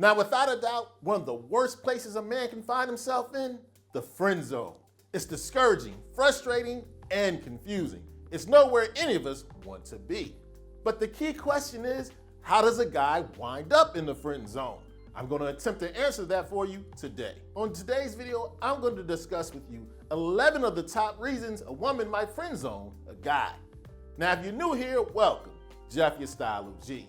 Now, without a doubt, one of the worst places a man can find himself in, the friend zone. It's discouraging, frustrating, and confusing. It's nowhere any of us want to be. But the key question is, how does a guy wind up in the friend zone? I'm going to attempt to answer that for you today. On today's video, I'm going to discuss with you 11 of the top reasons a woman might friend zone a guy. Now, if you're new here, welcome. Jeff, your Style O.G.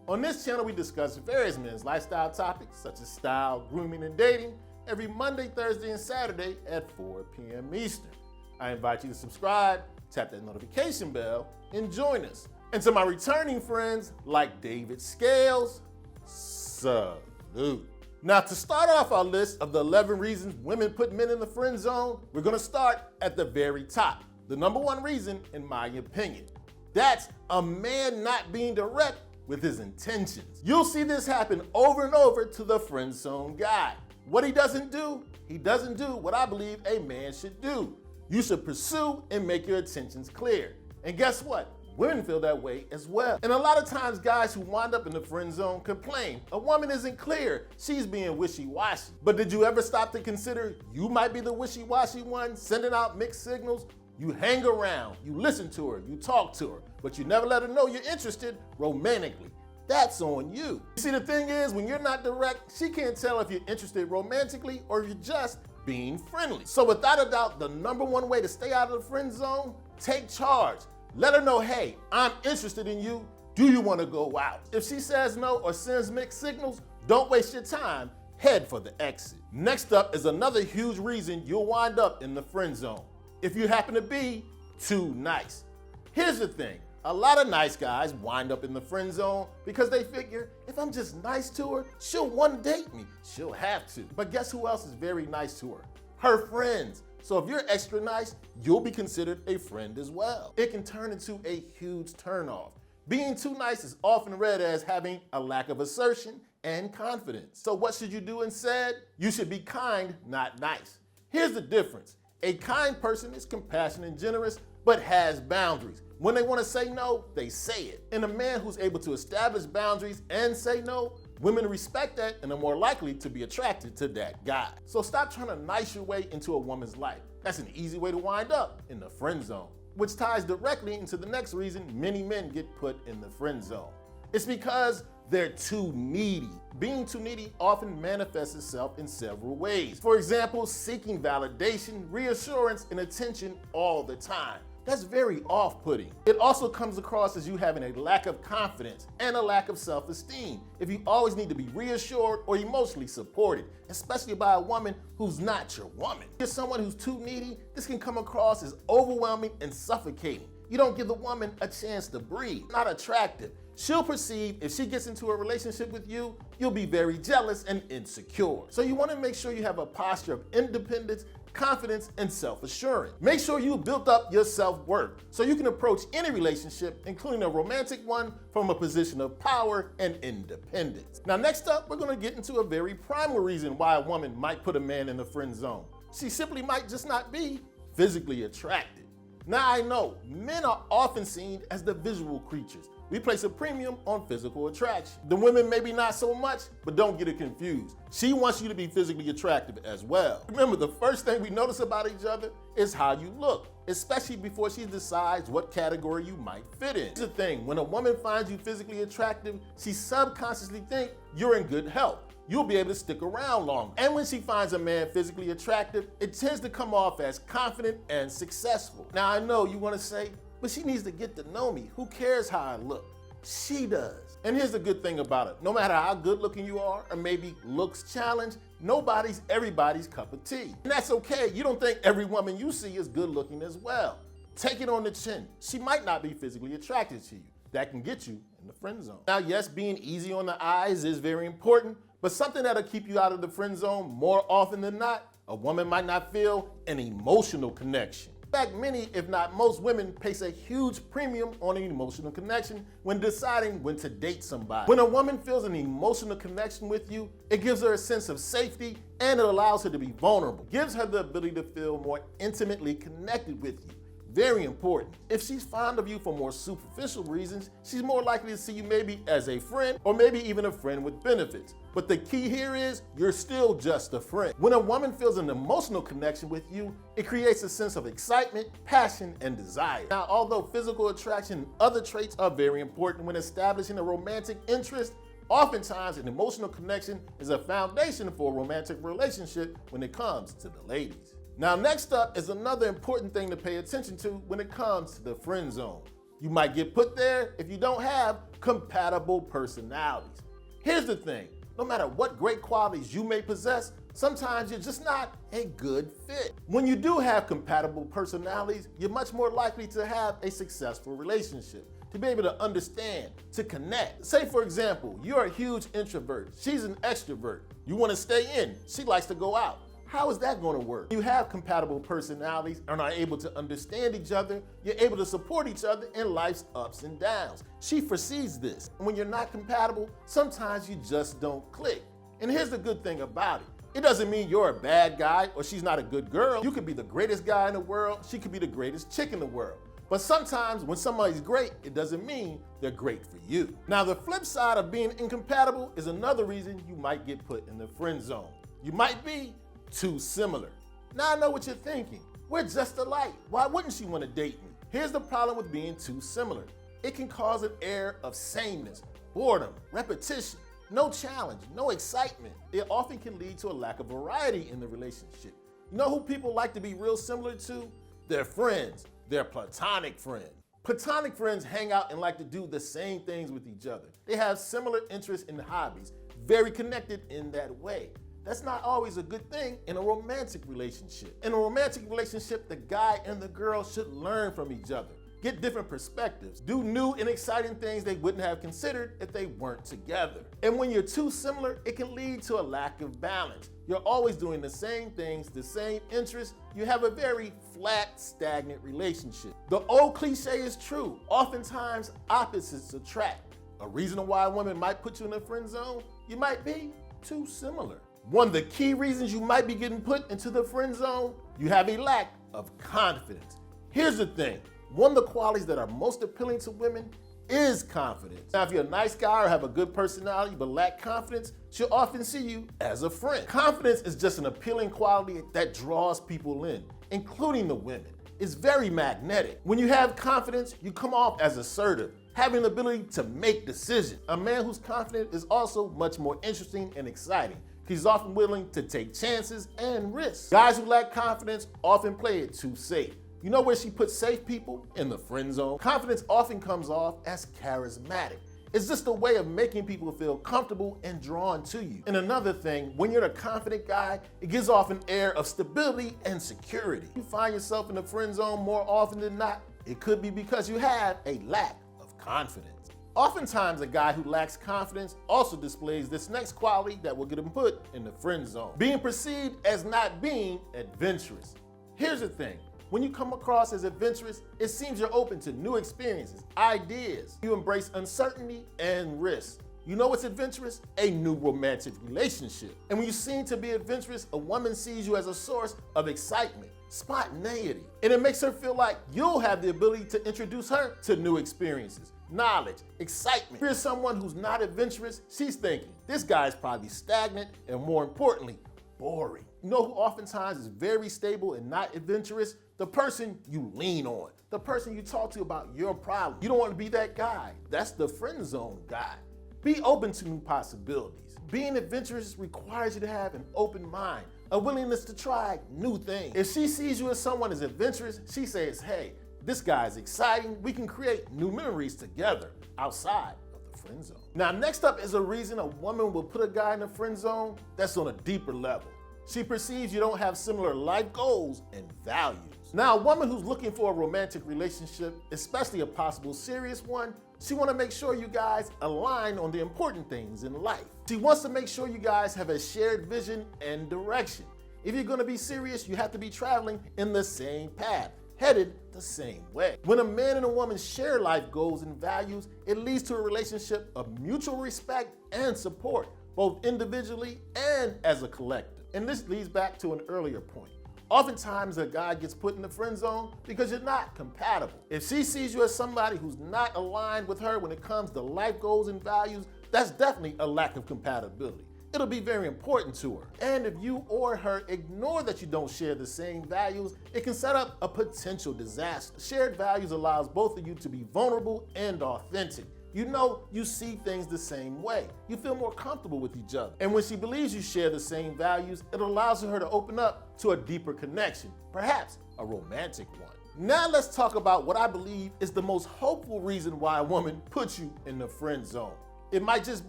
On this channel, we discuss various men's lifestyle topics such as style, grooming, and dating every Monday, Thursday, and Saturday at 4 p.m. Eastern. I invite you to subscribe, tap that notification bell, and join us. And to my returning friends like David Scales, salute. Now, to start off our list of the 11 reasons women put men in the friend zone, we're going to start at the very top. The number one reason, in my opinion, that's a man not being direct with his intentions. You'll see this happen over and over to the friend zone guy. What he doesn't do what I believe a man should do. You should pursue and make your intentions clear. And guess what? Women feel that way as well. And a lot of times guys who wind up in the friend zone complain, a woman isn't clear, she's being wishy-washy. But did you ever stop to consider you might be the wishy-washy one, sending out mixed signals? You hang around, you listen to her, you talk to her, but you never let her know you're interested romantically. That's on you. You see, the thing is, when you're not direct, she can't tell if you're interested romantically or if you're just being friendly. So without a doubt, the number one way to stay out of the friend zone, take charge. Let her know, hey, I'm interested in you. Do you want to go out? If she says no or sends mixed signals, don't waste your time. Head for the exit. Next up is another huge reason you'll wind up in the friend zone. If you happen to be too nice. Here's the thing. A lot of nice guys wind up in the friend zone because they figure, if I'm just nice to her, she'll want to date me. She'll have to. But guess who else is very nice to her? Her friends. So if you're extra nice, you'll be considered a friend as well. It can turn into a huge turnoff. Being too nice is often read as having a lack of assertion and confidence. So what should you do instead? You should be kind, not nice. Here's the difference. A kind person is compassionate and generous, but has boundaries. When they want to say no, they say it. And a man who's able to establish boundaries and say no, women respect that and are more likely to be attracted to that guy. So stop trying to nice your way into a woman's life. That's an easy way to wind up in the friend zone, which ties directly into the next reason many men get put in the friend zone. It's because they're too needy. Being too needy often manifests itself in several ways. For example, seeking validation, reassurance, and attention all the time. That's very off-putting. It also comes across as you having a lack of confidence and a lack of self-esteem if you always need to be reassured or emotionally supported, especially by a woman who's not your woman. If you're someone who's too needy, this can come across as overwhelming and suffocating. You don't give the woman a chance to breathe. Not attractive. She'll perceive if she gets into a relationship with you, you'll be very jealous and insecure. So you want to make sure you have a posture of independence, confidence, and self-assurance. Make sure you built up your self-worth so you can approach any relationship, including a romantic one, from a position of power and independence. Now, next up, we're going to get into a very primal reason why a woman might put a man in the friend zone. She simply might just not be physically attracted. Now, I know men are often seen as the visual creatures. We place a premium on physical attraction. The women maybe not so much, but don't get it confused. She wants you to be physically attractive as well. Remember, the first thing we notice about each other is how you look, especially before she decides what category you might fit in. Here's the thing, when a woman finds you physically attractive, she subconsciously thinks you're in good health. You'll be able to stick around longer. And when she finds a man physically attractive, it tends to come off as confident and successful. Now, I know you want to say, but she needs to get to know me. Who cares how I look? She does. And here's the good thing about it. No matter how good looking you are, or maybe looks challenged, nobody's everybody's cup of tea. And that's okay. You don't think every woman you see is good looking as well. Take it on the chin. She might not be physically attracted to you. That can get you in the friend zone. Now, yes, being easy on the eyes is very important, but something that'll keep you out of the friend zone more often than not, a woman might not feel an emotional connection. In fact, many, if not most women, place a huge premium on an emotional connection when deciding when to date somebody. When a woman feels an emotional connection with you, it gives her a sense of safety and it allows her to be vulnerable. It gives her the ability to feel more intimately connected with you. Very important. If she's fond of you for more superficial reasons, she's more likely to see you maybe as a friend or maybe even a friend with benefits. But the key here is you're still just a friend. When a woman feels an emotional connection with you, it creates a sense of excitement, passion, and desire. Now, although physical attraction and other traits are very important when establishing a romantic interest, oftentimes an emotional connection is a foundation for a romantic relationship when it comes to the ladies. Now, next up is another important thing to pay attention to when it comes to the friend zone. You might get put there if you don't have compatible personalities. Here's the thing, no matter what great qualities you may possess, sometimes you're just not a good fit. When you do have compatible personalities, you're much more likely to have a successful relationship, to be able to understand, to connect. Say for example, you're a huge introvert, she's an extrovert. You want to stay in, she likes to go out. How is that going to work? You have compatible personalities and are able to understand each other, you're able to support each other in life's ups and downs. She foresees this. When you're not compatible, sometimes you just don't click. And here's the good thing about it. It doesn't mean you're a bad guy or she's not a good girl. You could be the greatest guy in the world, she could be the greatest chick in the world. But sometimes when somebody's great, it doesn't mean they're great for you. Now, the flip side of being incompatible is another reason you might get put in the friend zone. You might be too similar. Now I know what you're thinking. We're just alike. Why wouldn't she want to date me? Here's the problem with being too similar. It can cause an air of sameness, boredom, repetition, no challenge, no excitement. It often can lead to a lack of variety in the relationship. You know who people like to be real similar to? Their friends, their platonic friends. Platonic friends hang out and like to do the same things with each other. They have similar interests and hobbies, very connected in that way. That's not always a good thing in a romantic relationship. In a romantic relationship, the guy and the girl should learn from each other, get different perspectives, do new and exciting things they wouldn't have considered if they weren't together. And when you're too similar, it can lead to a lack of balance. You're always doing the same things, the same interests. You have a very flat, stagnant relationship. The old cliche is true. Oftentimes, opposites attract. A reason why a woman might put you in a friend zone, you might be too similar. One of the key reasons you might be getting put into the friend zone, you have a lack of confidence. Here's the thing, one of the qualities that are most appealing to women is confidence. Now, if you're a nice guy or have a good personality but lack confidence, she'll often see you as a friend. Confidence is just an appealing quality that draws people in, including the women. It's very magnetic. When you have confidence, you come off as assertive, having the ability to make decisions. A man who's confident is also much more interesting and exciting. He's often willing to take chances and risks. Guys who lack confidence often play it too safe. You know where she puts safe people? In the friend zone. Confidence often comes off as charismatic. It's just a way of making people feel comfortable and drawn to you. And another thing, when you're a confident guy, it gives off an air of stability and security. You find yourself in the friend zone more often than not, it could be because you have a lack of confidence. Oftentimes, a guy who lacks confidence also displays this next quality that will get him put in the friend zone. Being perceived as not being adventurous. Here's the thing, when you come across as adventurous, it seems you're open to new experiences, ideas. You embrace uncertainty and risk. You know what's adventurous? A new romantic relationship. And when you seem to be adventurous, a woman sees you as a source of excitement, spontaneity, and it makes her feel like you'll have the ability to introduce her to new experiences, knowledge, excitement. If you're someone who's not adventurous, she's thinking, this guy's probably stagnant and more importantly, boring. You know who oftentimes is very stable and not adventurous? The person you lean on, the person you talk to about your problem. You don't want to be that guy. That's the friend zone guy. Be open to new possibilities. Being adventurous requires you to have an open mind, a willingness to try new things. If she sees you as someone as adventurous, she says, hey, this guy is exciting. We can create new memories together outside of the friend zone. Now, next up is a reason a woman will put a guy in the friend zone that's on a deeper level. She perceives you don't have similar life goals and values. Now, a woman who's looking for a romantic relationship, especially a possible serious one, she wants to make sure you guys align on the important things in life. She wants to make sure you guys have a shared vision and direction. If you're going to be serious, you have to be traveling in the same path, headed the same way. When a man and a woman share life goals and values, it leads to a relationship of mutual respect and support, both individually and as a collective. And this leads back to an earlier point. Oftentimes, a guy gets put in the friend zone because you're not compatible. If she sees you as somebody who's not aligned with her when it comes to life goals and values, that's definitely a lack of compatibility. It'll be very important to her. And if you or her ignore that you don't share the same values, it can set up a potential disaster. Shared values allows both of you to be vulnerable and authentic. You know you see things the same way. You feel more comfortable with each other. And when she believes you share the same values, it allows her to open up to a deeper connection, perhaps a romantic one. Now let's talk about what I believe is the most hopeful reason why a woman puts you in the friend zone. It might just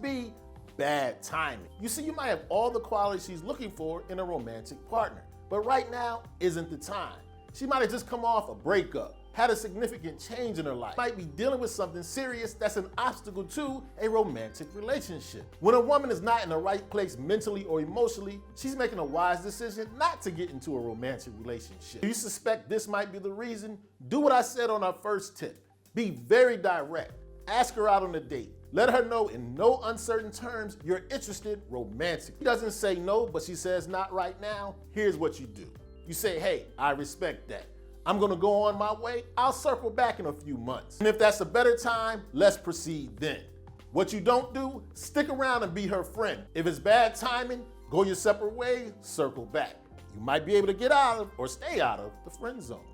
be bad timing. You see, you might have all the qualities she's looking for in a romantic partner, but right now isn't the time. She might have just come off a breakup, had a significant change in her life, might be dealing with something serious that's an obstacle to a romantic relationship. When a woman is not in the right place mentally or emotionally, she's making a wise decision not to get into a romantic relationship. If you suspect this might be the reason, do what I said on our first tip. Be very direct. Ask her out on a date. Let her know in no uncertain terms you're interested romantically. She doesn't say no, but she says not right now. Here's what you do. You say, hey, I respect that. I'm gonna go on my way. I'll circle back in a few months. And if that's a better time, let's proceed then. What you don't do, stick around and be her friend. If it's bad timing, go your separate ways, circle back. You might be able to get out of or stay out of the friend zone.